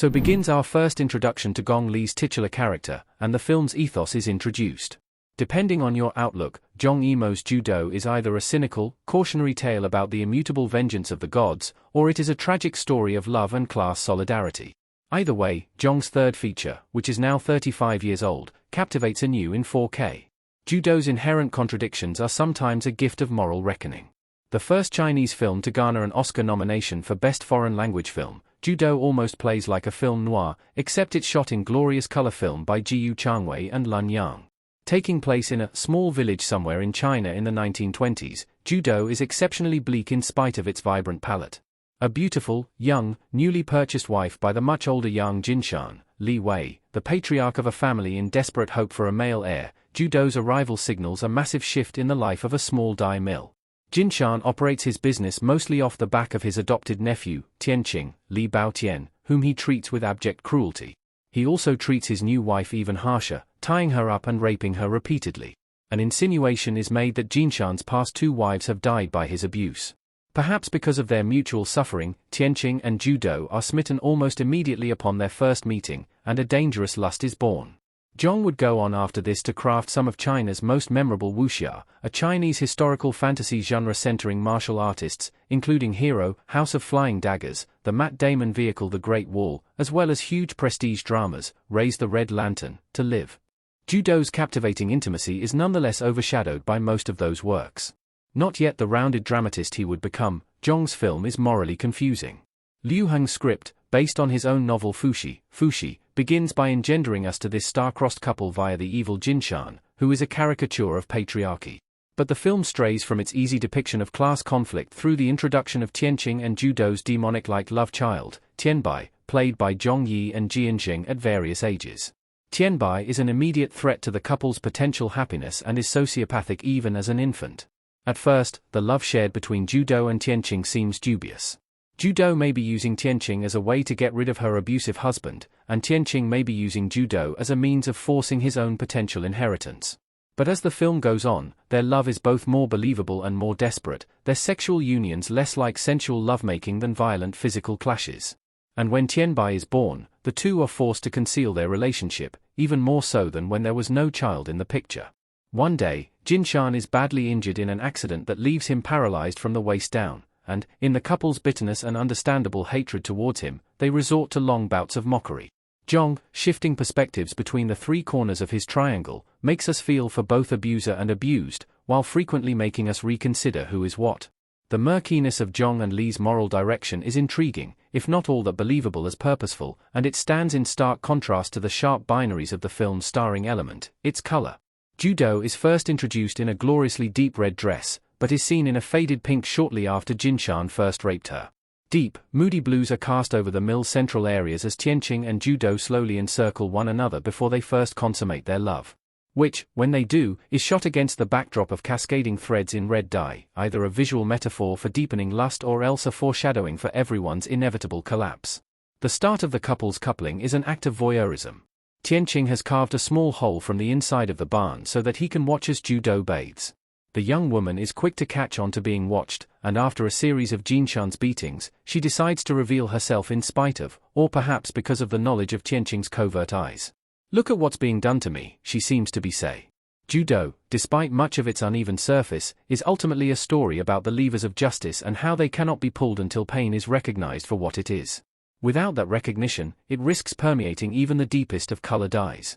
So begins our first introduction to Gong Li's titular character, and the film's ethos is introduced. Depending on your outlook, Zhang Yimou's Judo is either a cynical, cautionary tale about the immutable vengeance of the gods, or it is a tragic story of love and class solidarity. Either way, Zhang's third feature, which is now 35 years old, captivates anew in 4K. Judo's inherent contradictions are sometimes a gift of moral reckoning. The first Chinese film to garner an Oscar nomination for Best Foreign Language Film, Judo almost plays like a film noir, except it's shot in glorious color film by Jiyu Changwei and Lun Yang. Taking place in a small village somewhere in China in the 1920s, Judo is exceptionally bleak in spite of its vibrant palette. A beautiful, young, newly purchased wife by the much older Yang Jinshan, Li Wei, the patriarch of a family in desperate hope for a male heir, Judo's arrival signals a massive shift in the life of a small dye mill. Jinshan operates his business mostly off the back of his adopted nephew, Tianqing, Li Baotian, whom he treats with abject cruelty. He also treats his new wife even harsher, tying her up and raping her repeatedly. An insinuation is made that Jinshan's past two wives have died by his abuse. Perhaps because of their mutual suffering, Tianqing and Judo are smitten almost immediately upon their first meeting, and a dangerous lust is born. Zhang would go on after this to craft some of China's most memorable wuxia, a Chinese historical fantasy genre centering martial artists, including Hero, House of Flying Daggers, the Matt Damon vehicle The Great Wall, as well as huge prestige dramas, Raise the Red Lantern, To Live. Judo's captivating intimacy is nonetheless overshadowed by most of those works. Not yet the rounded dramatist he would become, Zhang's film is morally confusing. Liu Heng's script, based on his own novel Fuxi, begins by engendering us to this star-crossed couple via the evil Jinshan, who is a caricature of patriarchy. But the film strays from its easy depiction of class conflict through the introduction of Tianqing and Judo's demonic-like love child, Tianbai, played by Zhong Yi and Jianxing at various ages. Tianbai is an immediate threat to the couple's potential happiness and is sociopathic even as an infant. At first, the love shared between Judo and Tianqing seems dubious. Judo may be using Tianqing as a way to get rid of her abusive husband, and Tianqing may be using Judo as a means of forcing his own potential inheritance. But as the film goes on, their love is both more believable and more desperate, their sexual unions less like sensual lovemaking than violent physical clashes. And when Tianbai is born, the two are forced to conceal their relationship, even more so than when there was no child in the picture. One day, Jinshan is badly injured in an accident that leaves him paralyzed from the waist down, and, in the couple's bitterness and understandable hatred towards him, they resort to long bouts of mockery. Zhang, shifting perspectives between the three corners of his triangle, makes us feel for both abuser and abused, while frequently making us reconsider who is what. The murkiness of Zhang and Li's moral direction is intriguing, if not all that believable as purposeful, and it stands in stark contrast to the sharp binaries of the film's starring element, its color. Judo is first introduced in a gloriously deep red dress, but is seen in a faded pink shortly after Jinshan first raped her. Deep, moody blues are cast over the mill's central areas as Tianqing and Judo slowly encircle one another before they first consummate their love. Which, when they do, is shot against the backdrop of cascading threads in red dye, either a visual metaphor for deepening lust or else a foreshadowing for everyone's inevitable collapse. The start of the couple's coupling is an act of voyeurism. Tianqing has carved a small hole from the inside of the barn so that he can watch as Judo bathes. The young woman is quick to catch on to being watched, and after a series of Jinshan's beatings, she decides to reveal herself in spite of, or perhaps because of the knowledge of Tianqing's covert eyes. "Look at what's being done to me," she seems to be saying. Judo, despite much of its uneven surface, is ultimately a story about the levers of justice and how they cannot be pulled until pain is recognized for what it is. Without that recognition, it risks permeating even the deepest of color dyes.